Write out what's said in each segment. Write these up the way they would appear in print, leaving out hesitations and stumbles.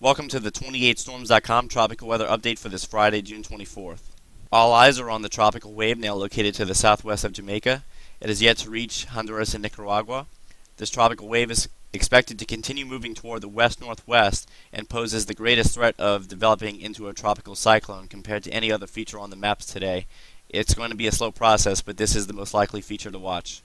Welcome to the 28storms.com tropical weather update for this Friday, June 24th. All eyes are on the tropical wave now located to the southwest of Jamaica. It is yet to reach Honduras and Nicaragua. This tropical wave is expected to continue moving toward the west-northwest and poses the greatest threat of developing into a tropical cyclone compared to any other feature on the maps today. It's going to be a slow process, but this is the most likely feature to watch.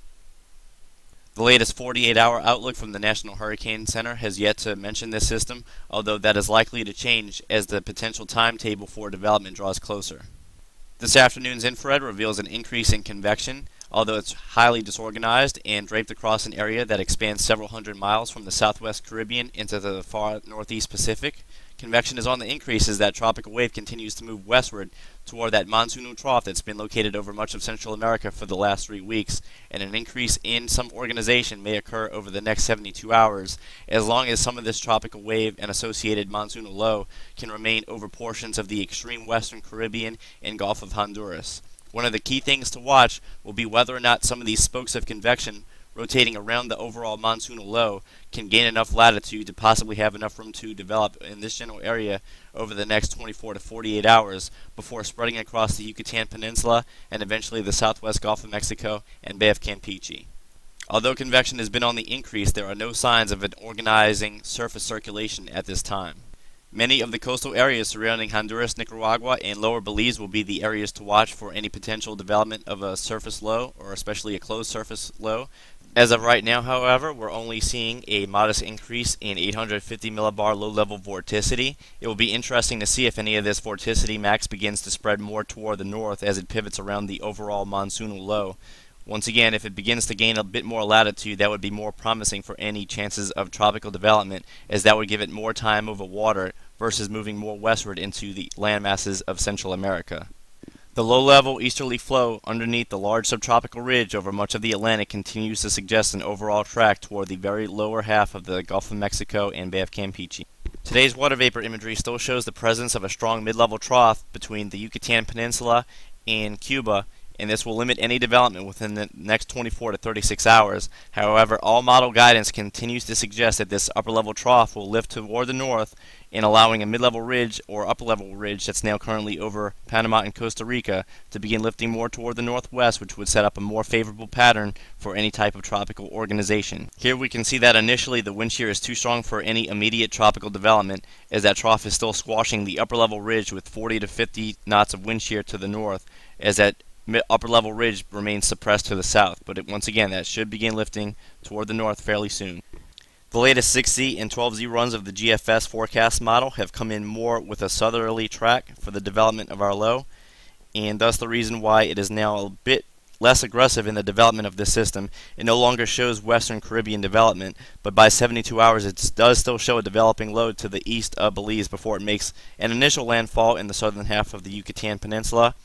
The latest 48-hour outlook from the National Hurricane Center has yet to mention this system, although that is likely to change as the potential timetable for development draws closer. This afternoon's infrared reveals an increase in convection, although it's highly disorganized and draped across an area that expands several hundred miles from the southwest Caribbean into the far northeast Pacific. Convection is on the increase as that tropical wave continues to move westward toward that monsoonal trough that's been located over much of Central America for the last 3 weeks, and an increase in some organization may occur over the next 72 hours, as long as some of this tropical wave and associated monsoonal low can remain over portions of the extreme western Caribbean and Gulf of Honduras. One of the key things to watch will be whether or not some of these spokes of convection rotating around the overall monsoonal low can gain enough latitude to possibly have enough room to develop in this general area over the next 24 to 48 hours before spreading across the Yucatan Peninsula and eventually the southwest Gulf of Mexico and Bay of Campeche. Although convection has been on the increase, there are no signs of an organizing surface circulation at this time. Many of the coastal areas surrounding Honduras, Nicaragua, and lower Belize will be the areas to watch for any potential development of a surface low, or especially a closed surface low. As of right now, however, we're only seeing a modest increase in 850 millibar low-level vorticity. It will be interesting to see if any of this vorticity max begins to spread more toward the north as it pivots around the overall monsoonal low. Once again, if it begins to gain a bit more latitude, that would be more promising for any chances of tropical development, as that would give it more time over water versus moving more westward into the landmasses of Central America. The low-level easterly flow underneath the large subtropical ridge over much of the Atlantic continues to suggest an overall track toward the very lower half of the Gulf of Mexico and Bay of Campeche. Today's water vapor imagery still shows the presence of a strong mid-level trough between the Yucatan Peninsula and Cuba, and this will limit any development within the next 24 to 36 hours. However, all model guidance continues to suggest that this upper-level trough will lift toward the north in allowing a mid-level ridge or upper-level ridge that's now currently over Panama and Costa Rica to begin lifting more toward the northwest, which would set up a more favorable pattern for any type of tropical organization. Here we can see that initially the wind shear is too strong for any immediate tropical development, as that trough is still squashing the upper-level ridge with 40 to 50 knots of wind shear to the north, as that upper-level ridge remains suppressed to the south, but once again, that should begin lifting toward the north fairly soon. The latest 6Z and 12Z runs of the GFS forecast model have come in more with a southerly track for the development of our low, and thus the reason why it is now a bit less aggressive in the development of this system. It no longer shows western Caribbean development, but by 72 hours it does still show a developing low to the east of Belize before it makes an initial landfall in the southern half of the Yucatan Peninsula.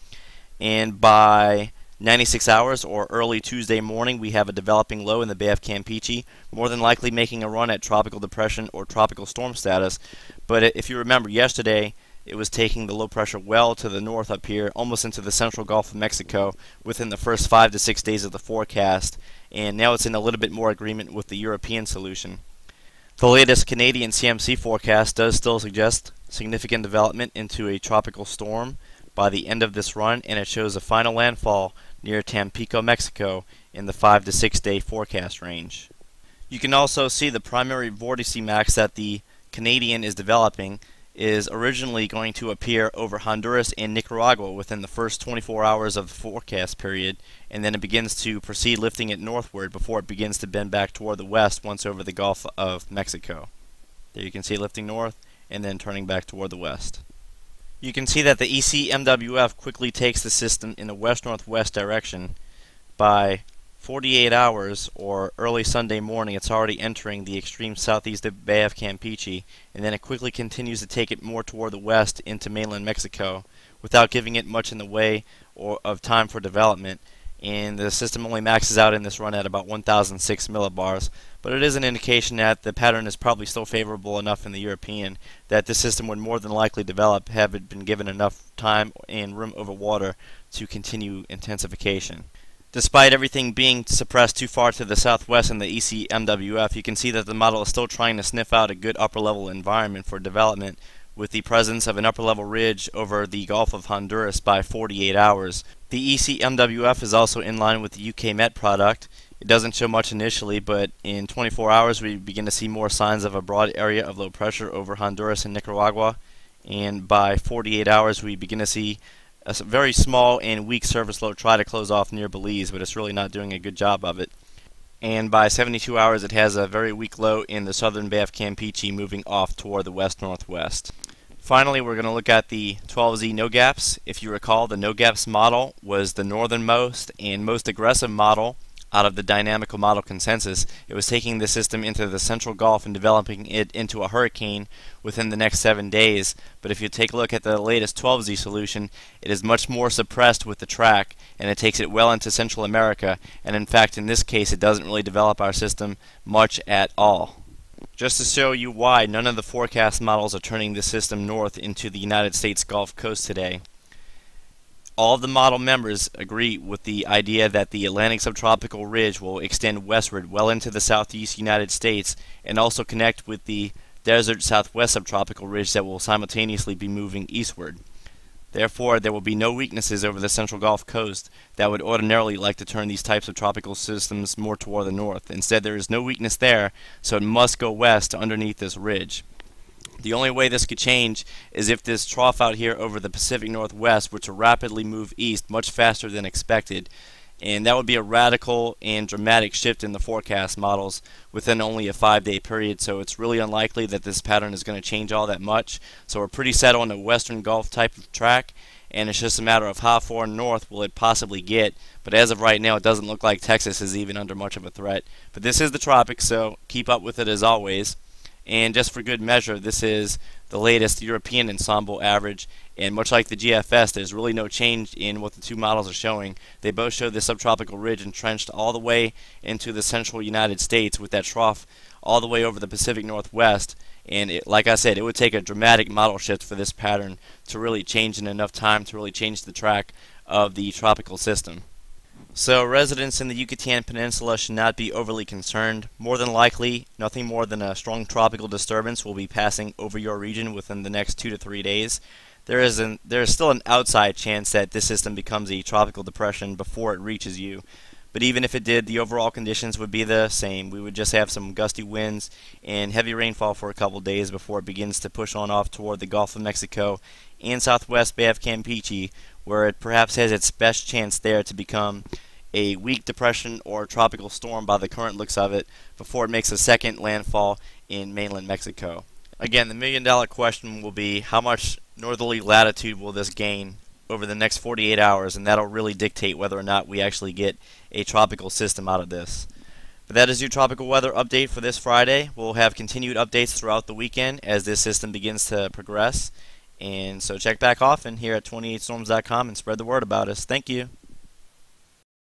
And by 96 hours or early Tuesday morning, we have a developing low in the Bay of Campeche, more than likely making a run at tropical depression or tropical storm status. But if you remember yesterday, it was taking the low pressure well to the north up here, almost into the central Gulf of Mexico within the first 5 to 6 days of the forecast, and now it's in a little bit more agreement with the European solution. The latest Canadian CMC forecast does still suggest significant development into a tropical storm by the end of this run, and it shows a final landfall near Tampico, Mexico in the 5 to 6 day forecast range. You can also see the primary vorticity max that the Canadian is developing is originally going to appear over Honduras and Nicaragua within the first 24 hours of the forecast period, and then it begins to proceed lifting it northward before it begins to bend back toward the west once over the Gulf of Mexico. There you can see lifting north and then turning back toward the west. You can see that the ECMWF quickly takes the system in a west-northwest direction. By 48 hours or early Sunday morning, it's already entering the extreme southeast of Bay of Campeche, and then it quickly continues to take it more toward the west into mainland Mexico without giving it much in the way of time for development. And the system only maxes out in this run at about 1006 millibars, but it is an indication that the pattern is probably still favorable enough in the European that this system would more than likely develop had it been given enough time and room over water to continue intensification. Despite everything being suppressed too far to the southwest in the ECMWF, you can see that the model is still trying to sniff out a good upper-level environment for development with the presence of an upper-level ridge over the Gulf of Honduras by 48 hours. The ECMWF is also in line with the UK Met product. It doesn't show much initially, but in 24 hours we begin to see more signs of a broad area of low pressure over Honduras and Nicaragua, and by 48 hours we begin to see a very small and weak surface low try to close off near Belize, but it's really not doing a good job of it. And by 72 hours it has a very weak low in the southern Bay of Campeche moving off toward the west-northwest. Finally, we're going to look at the 12Z no-gaps. If you recall, the no-gaps model was the northernmost and most aggressive model out of the dynamical model consensus. It was taking the system into the central Gulf and developing it into a hurricane within the next 7 days. But if you take a look at the latest 12Z solution, it is much more suppressed with the track, and it takes it well into Central America, and in fact in this case it doesn't really develop our system much at all. Just to show you why none of the forecast models are turning the system north into the United States Gulf Coast today. All of the model members agree with the idea that the Atlantic subtropical ridge will extend westward well into the southeast United States and also connect with the desert southwest subtropical ridge that will simultaneously be moving eastward. Therefore, there will be no weaknesses over the central Gulf Coast that would ordinarily like to turn these types of tropical systems more toward the north. Instead, there is no weakness there, so it must go west to underneath this ridge. The only way this could change is if this trough out here over the Pacific Northwest were to rapidly move east much faster than expected, and that would be a radical and dramatic shift in the forecast models within only a 5-day period, so it's really unlikely that this pattern is going to change all that much. So we're pretty set on a western Gulf type of track, and it's just a matter of how far north will it possibly get. But as of right now, it doesn't look like Texas is even under much of a threat. But this is the tropics, so keep up with it as always. And just for good measure, this is the latest European ensemble average, and much like the GFS, there's really no change in what the two models are showing. They both show the subtropical ridge entrenched all the way into the central United States with that trough all the way over the Pacific Northwest, and like I said, it would take a dramatic model shift for this pattern to really change in enough time to really change the track of the tropical system. So residents in the Yucatan Peninsula should not be overly concerned. More than likely, nothing more than a strong tropical disturbance will be passing over your region within the next 2 to 3 days. There is still an outside chance that this system becomes a tropical depression before it reaches you. But even if it did, the overall conditions would be the same. We would just have some gusty winds and heavy rainfall for a couple days before it begins to push on off toward the Gulf of Mexico and southwest Bay of Campeche, where it perhaps has its best chance there to become a weak depression or tropical storm by the current looks of it before it makes a second landfall in mainland Mexico. Again, the million-dollar question will be how much northerly latitude will this gain over the next 48 hours, and that'll really dictate whether or not we actually get a tropical system out of this. But that is your tropical weather update for this Friday. We'll have continued updates throughout the weekend as this system begins to progress. And so check back often here at 28storms.com and spread the word about us. Thank you.